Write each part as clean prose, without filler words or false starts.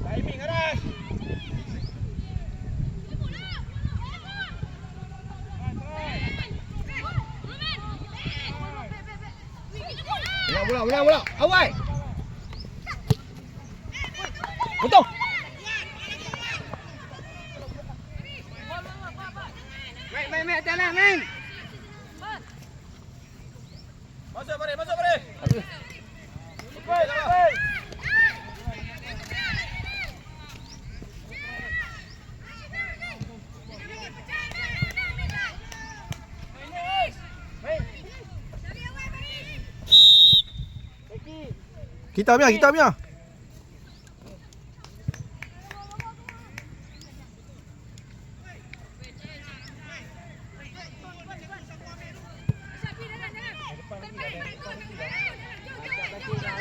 Timing aras. Bola. Awal. Betul. Main, jalan, main. Masuk, Pare. Sampai. Kita punya.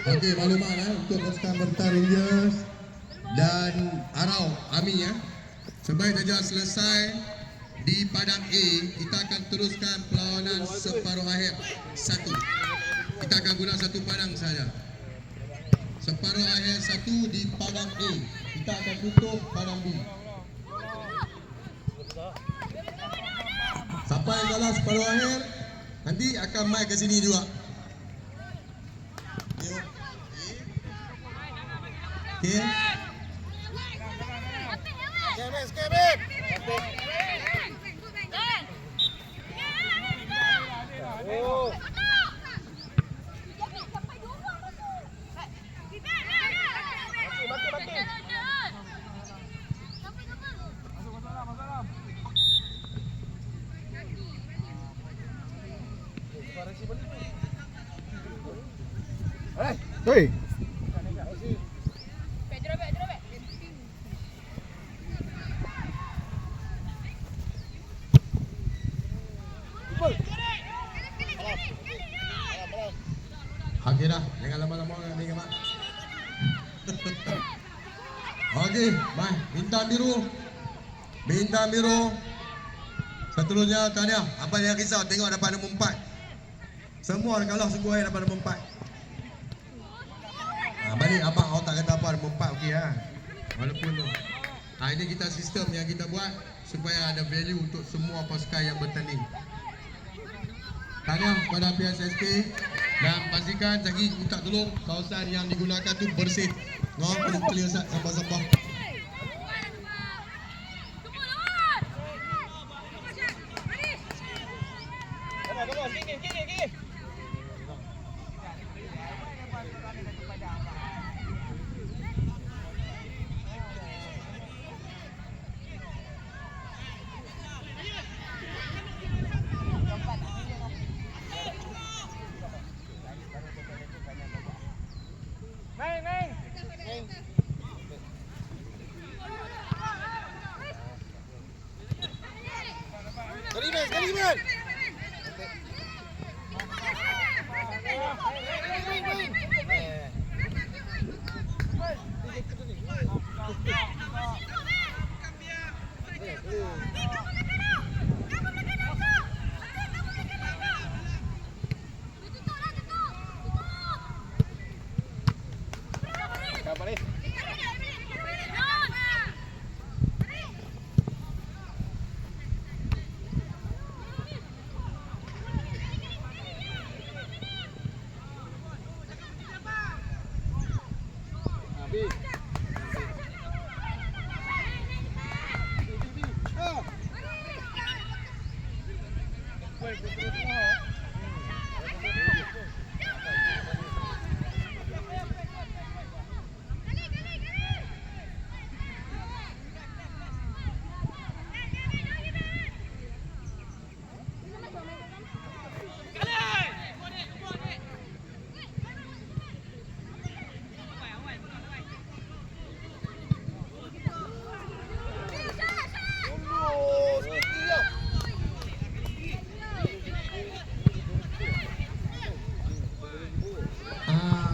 Okey, maklumat untuk pasukan bertarung Rangers dan Arau Ami ya. Sebaik saja selesai di padang A, kita akan teruskan perlawanan separuh akhir 1. Kita akan guna satu padang saja. Separuh akhir 1 di padang A. Kita akan tutup padang B. Sampai dalam separuh akhir, nanti akan main ke sini juga. Okay. Skip. Hei. Okey dah, jangan lama-lama nanti mak. Okey, baik. Bintang biru. Seterusnya tahniah. Apa yang risau tengok dapat nombor 4. Semua kalah sungguh air dapat nombor 4. Balik abang awak tak kata apa nombor 4 okey lah. Walaupun tu. Ini kita sistem yang kita buat supaya ada value untuk semua pasukan yang bertanding. Tahniah kepada PSSK dan pastikan lagi minta tolong kawasan yang digunakan tu bersih. Clear sampah-sampah. Kiri. Main. Sekali, man.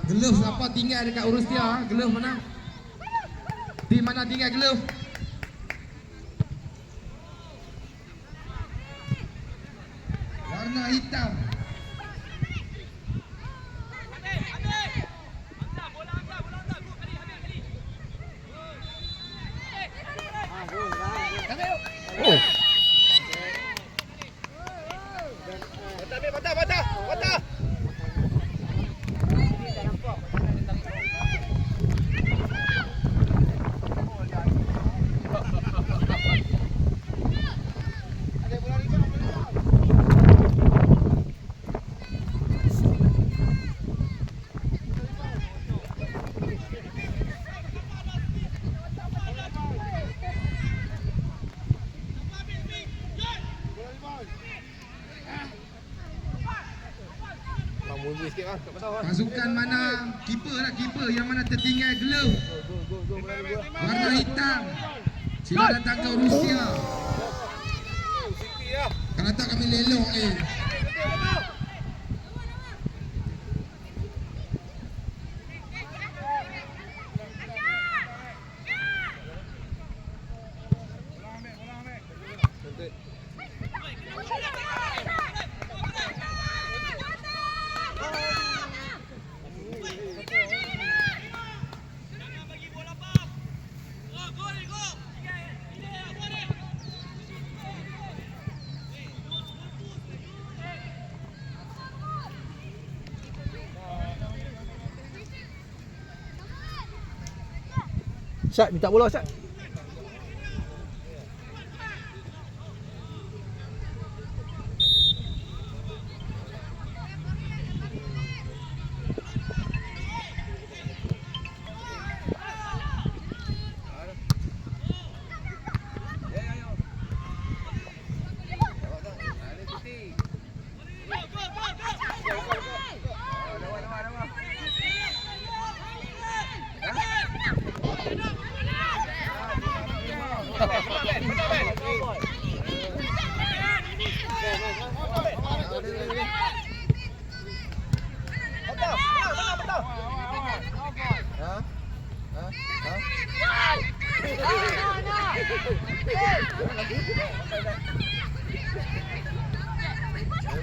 Glove apa tinggal dekat urus dia? Glove mana? Di mana tinggal glove? Warna hitam. Pasukan mana? Keeper lah, keeper yang mana tertinggal glove warna hitam. Sila datang ke Rusia. Kalau tak kami lelong ni. Syat, minta bola Syat.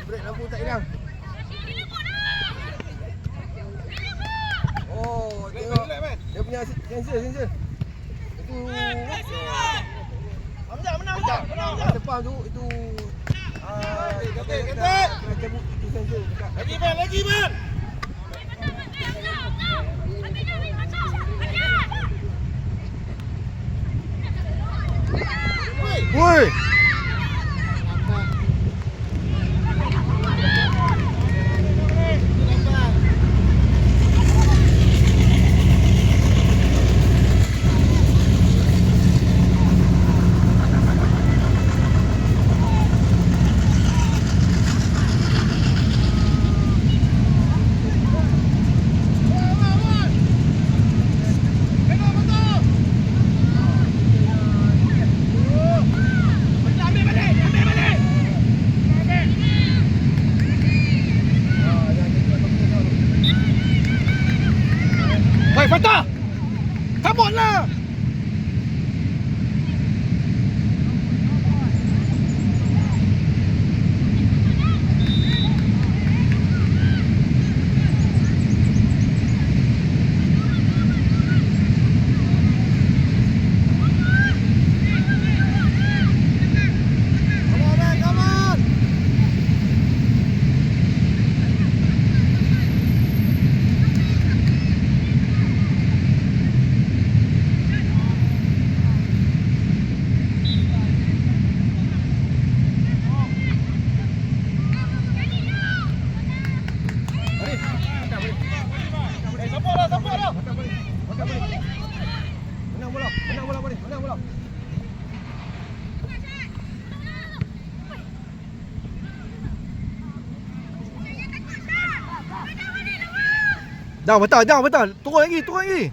Break lampu tak hilang. Oh, tengok dia punya sensor. Itu menang. Depan tu itu cabut itu sensor dekat. Lagi man. Woi. Fata! Come on lah! Dah betul. Turun lagi.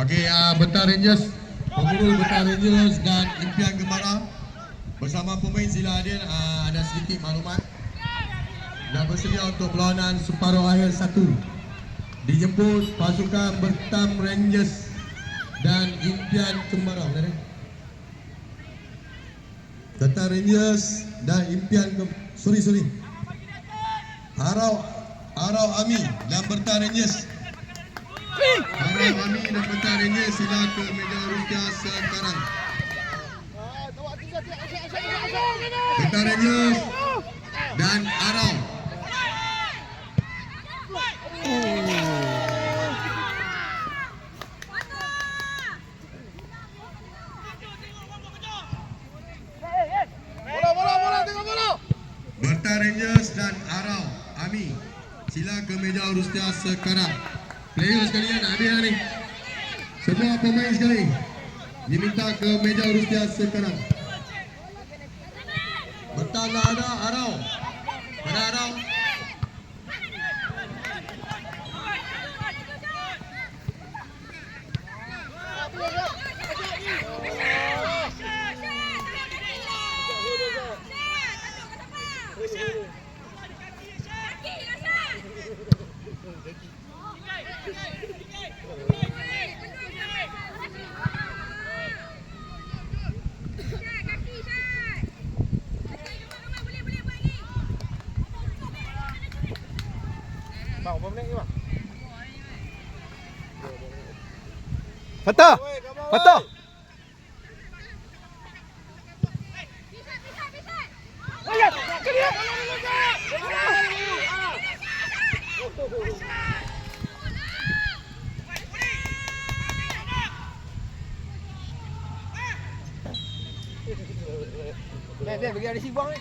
Okey, Betar Rangers, pengurus Betar Rangers dan Impian Gembara bersama pemain sila hadir, ada sedikit maklumat. Dah bersedia untuk perlawanan separuh akhir 1. Dijemput pasukan Bertam Rangers dan Impian Gembara. Betar Rangers dan Impian Arau Ami dan Betar Rangers. Arau Ami dan Betar Rangers sila ke meja Rusia sekarang. Betar Rangers dan Arau. Betar Rangers dan Arau Ami sila ke meja Rusia sekarang. Player sekalian hadir ni. Semua pemain sekali diminta ke meja Rusia sekarang. Bertanda ada Arau. Mana Arau? Bang, berapa minit ni bang? Fatah! Fatah! Biar bagi ada si bang ni.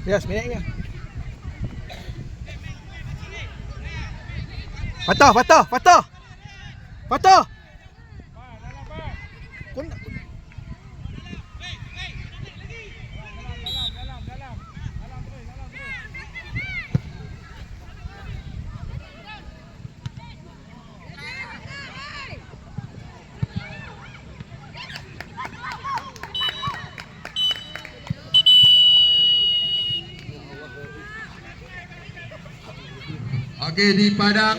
Ya, sebenarnya. Fatah, Fatah, Fatah. Fatah. Kun Okey, di padang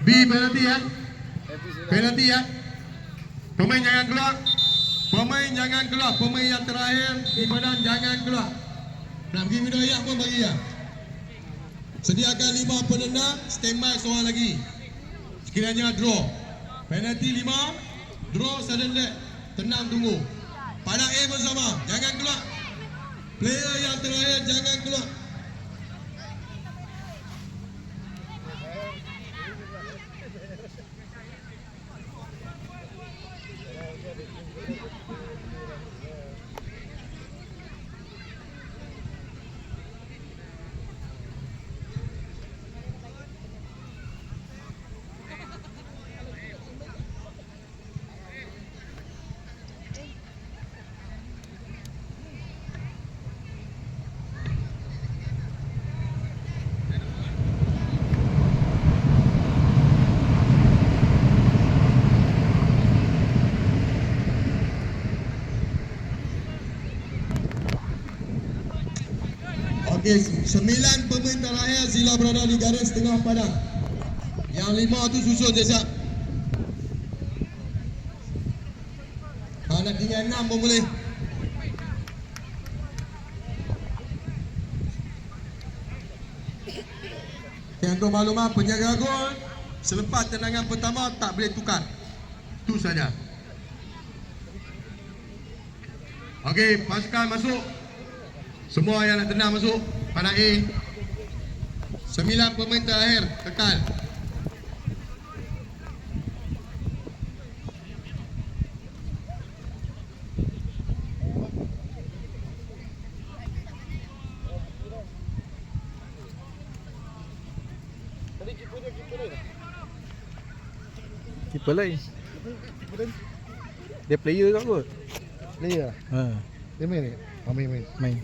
B penalti ya. Penalti ya. Pemain jangan keluar. Pemain jangan keluar. Pemain yang terakhir di padang jangan keluar. Nak pergi minum air pun bagi ya. Sediakan 5 penendang, standby seorang lagi. Sekiranya draw. Penalti 5, draw sudden death. Tenang tunggu. Padang A bersama, jangan keluar. Player yang terakhir jangan keluar. Okey, 9 pemain terakhir sila berada di garis tengah padang. Yang 5 tu susun je siap. Kalau nak tinggal 6 pun boleh. Okay, untuk makluman penjaga gol, selepas tendangan pertama tak boleh tukar. Itu saja. Okey, pasukan masuk. Semua yang nak tendang masuk. Padang A. 9 pemain terakhir kekal. Keeper lain. Dia player kat kot. Player lah. Ha, Dia main ni? Main. main.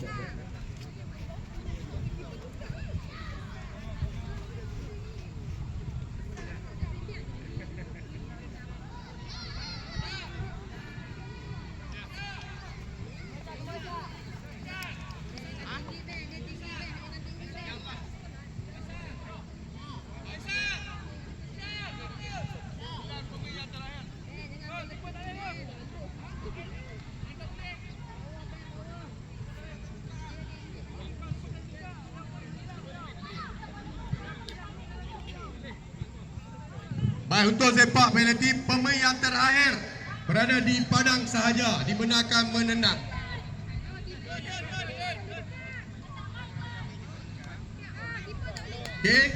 Baik, untuk sepak penalti, pemain yang terakhir berada di padang sahaja dibenarkan menendang. Okey.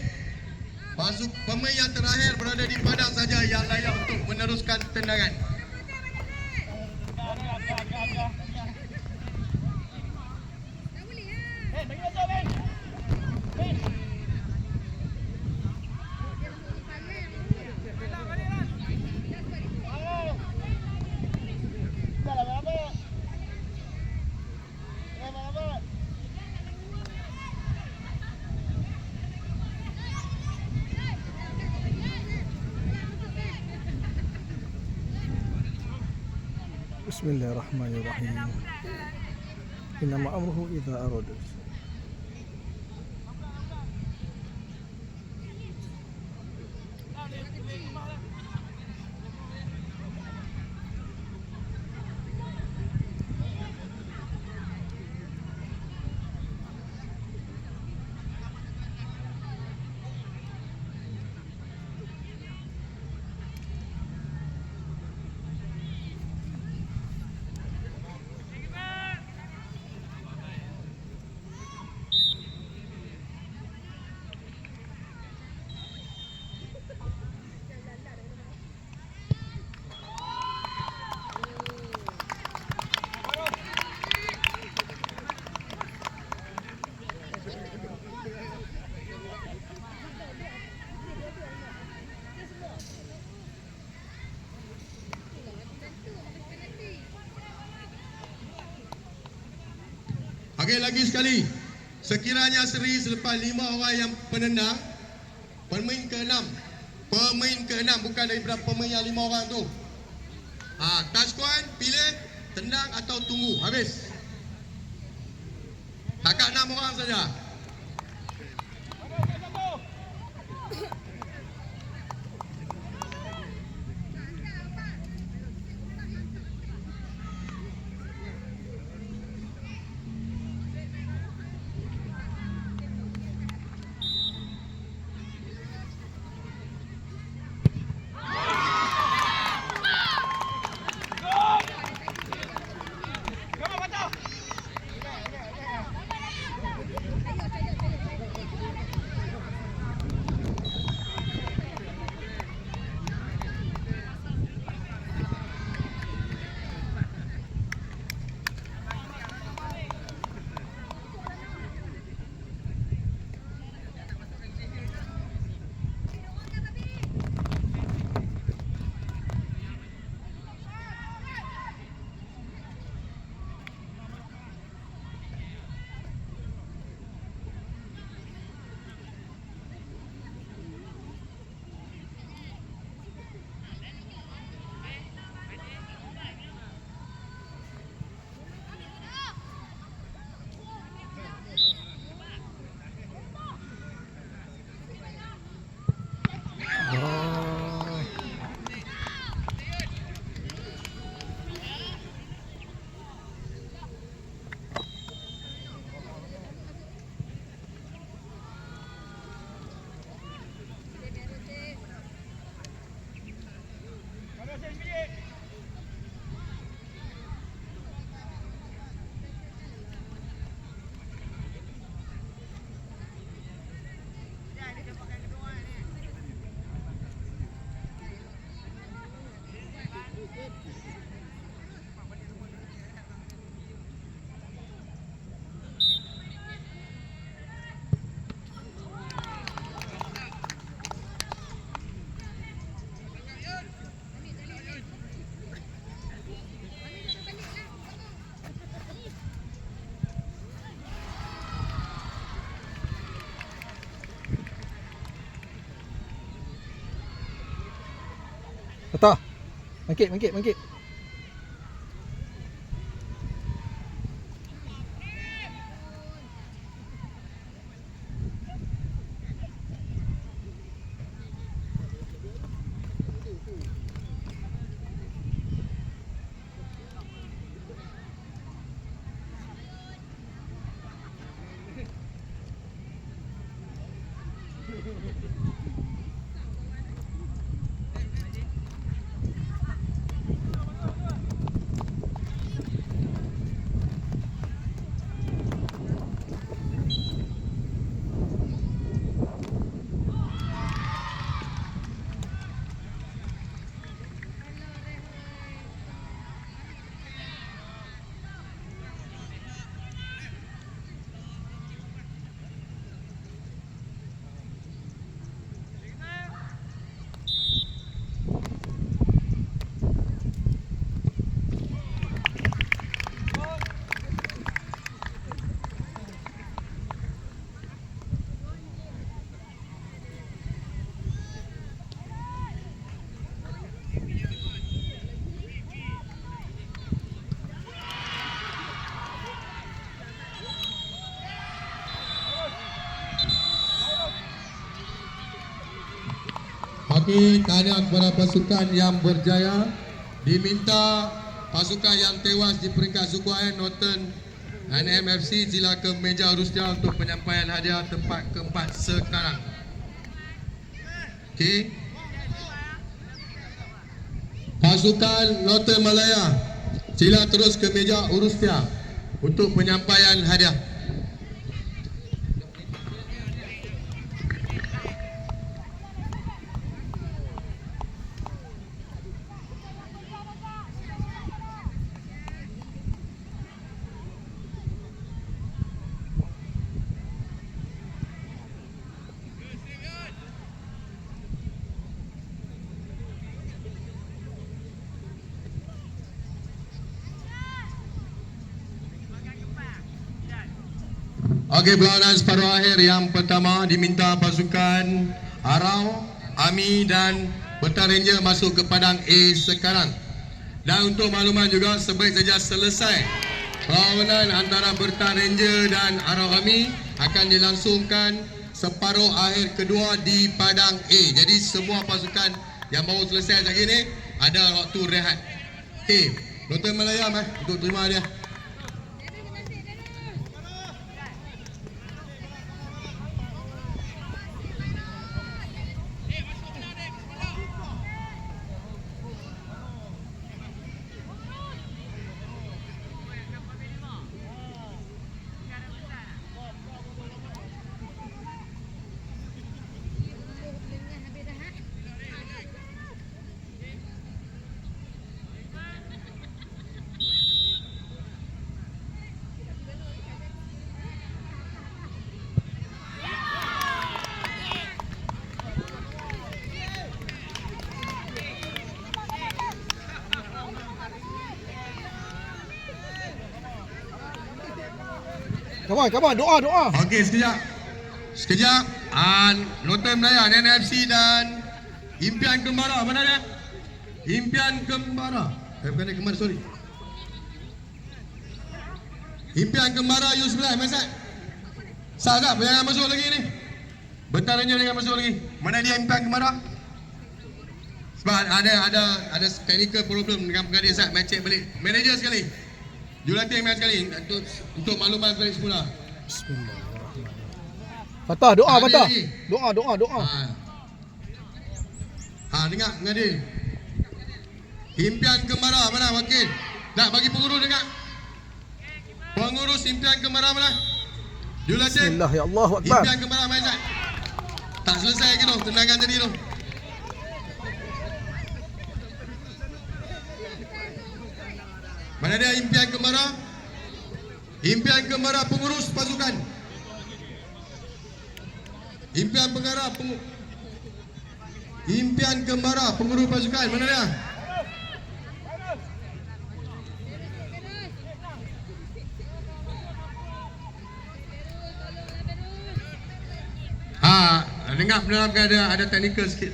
Pemain yang terakhir berada di padang sahaja yang layak untuk meneruskan tendangan. Bismillahirrahmanirrahim. Innama amruhu idza arada. Okey, lagi sekali. Sekiranya seri selepas 5 orang yang penendang, pemain ke-6 bukan daripada pemain yang 5 orang tu. Touch coin, pilih, tendang atau tunggu. Habis. Takat 6 orang saja. Bangkit. Okey, tahniah kepada pasukan yang berjaya. Diminta pasukan yang tewas di peringkat suku air Northern dan MFC sila ke meja Rusia untuk penyampaian hadiah tempat keempat sekarang. Okey. Pasukan Northern Malaya sila terus ke meja Rusia untuk penyampaian hadiah. Okey, berlawanan separuh akhir yang pertama diminta pasukan Arau, Ami dan Bertar Ranger masuk ke padang A sekarang. Dan untuk makluman juga, sebaik saja selesai perlawanan antara Bertar Ranger dan Arau Ami akan dilangsungkan separuh akhir kedua di padang A. Jadi semua pasukan yang baru selesai lagi ni ada waktu rehat. Okey, Northern Malaya untuk terima hadiah. Come on, doa. Okey, sekejap. Northern Malaya, NFC dan Impian Kembara. Mana dia? Impian Kembara. Bukan Kembara, sorry. Impian Kembara U9, Masat. Sah tak? Jangan masuk lagi ni. Bentaranya jangan masuk lagi. Mana dia Impian Kembara? Sebab ada technical problem dengan pengadil Sat. Main check balik. Manager sekali. Jurulatih main sekali untuk makluman balik semula. Bismillahirrahmanirrahim. Fatah, doa. Doa. Dengar Ngadil. Impian Kembara mana wakil? Nak bagi pengurus dengar. Pengurus Impian Kembara mana? Jurulatih. Bismillah, ya Allah Akbar. Impian Kembara main Zat. Tak selesai lagi tu, tenangkan tadi tu. Mana dia Impian Kembara? Impian Kembara pengurus pasukan. Impian Kembara pengurus pasukan. Mana dia? Dengar ada technical sikit.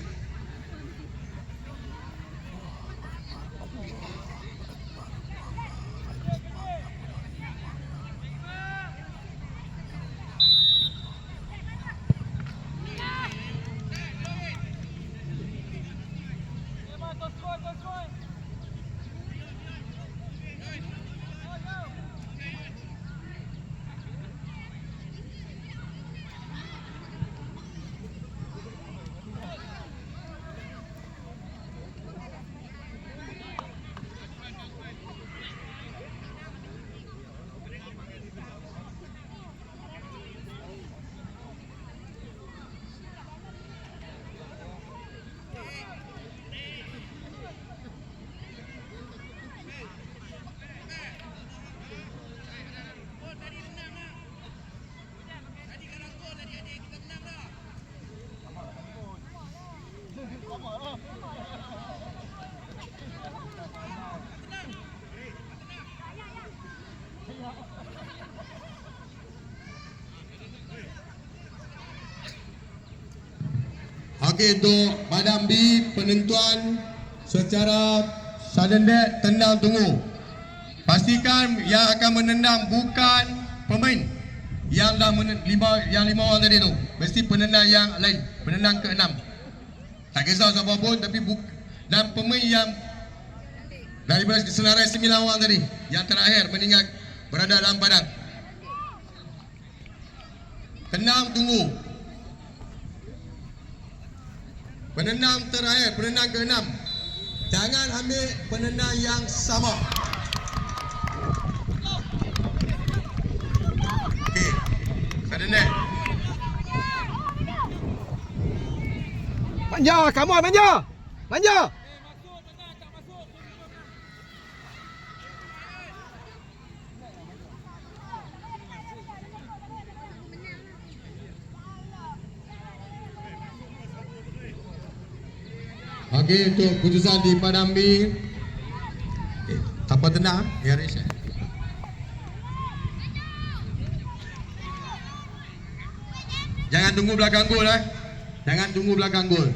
Okey, untuk Padang B, penentuan secara sudden death, tendang tunggu. Pastikan yang akan menendang bukan pemain yang dah yang 5 orang tadi tu. Mesti penendang yang lain, penendang ke-6. Tak kisah siapa pun, tapi dan pemain yang daripada senarai 9 orang tadi yang terakhir meninggal berada dalam padang. Tendang tunggu. Penendang terakhir, penendang ke-6. Jangan ambil penendang yang sama. Okey. Sudden death. Manja, come on, manja. Manja. Okey, untuk keputusan di Padang B. Okay. Tanpa tendang, Yaris. Jangan tunggu belakang gol Jangan tunggu belakang gol.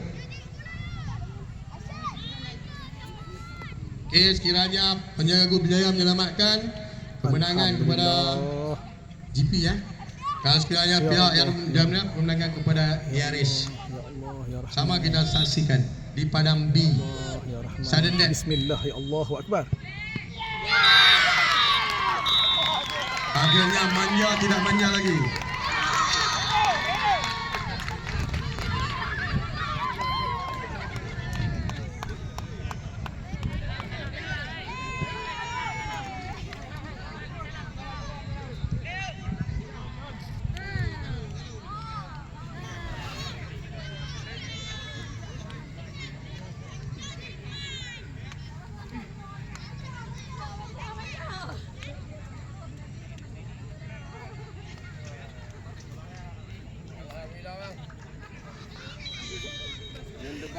Okey, sekiranya penjaga gol berjaya menyelamatkan kemenangan kepada GP Kalau sekiranya pihak yang memenangkan kepada Yaris. Sama kita saksikan di Padang B. Sudden death. Bismillah, ya Allahu Akbar. Akhirnya manja tidak manja lagi.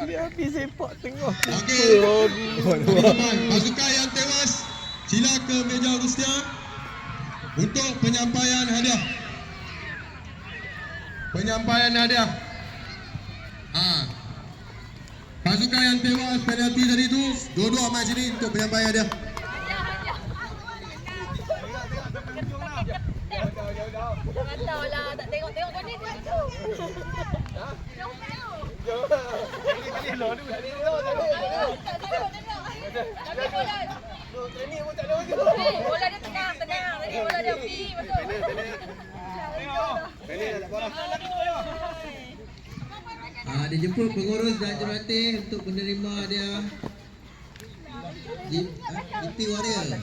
Dia habis sepak tengah. Okey. Pasukan yang tewas, sila ke meja Rustia untuk penyampaian hadiah. Penyampaian hadiah. Pasukan yang tewas penalti tadi tu, dua-dua mai sini untuk penyampaian hadiah. Jangan tahu lah, tak tengok-tengok kau ni. Bola dia tenang. Tadi bola dia pergi. Dijemput pengurus dan jurulatih untuk menerima dia GP Warrior.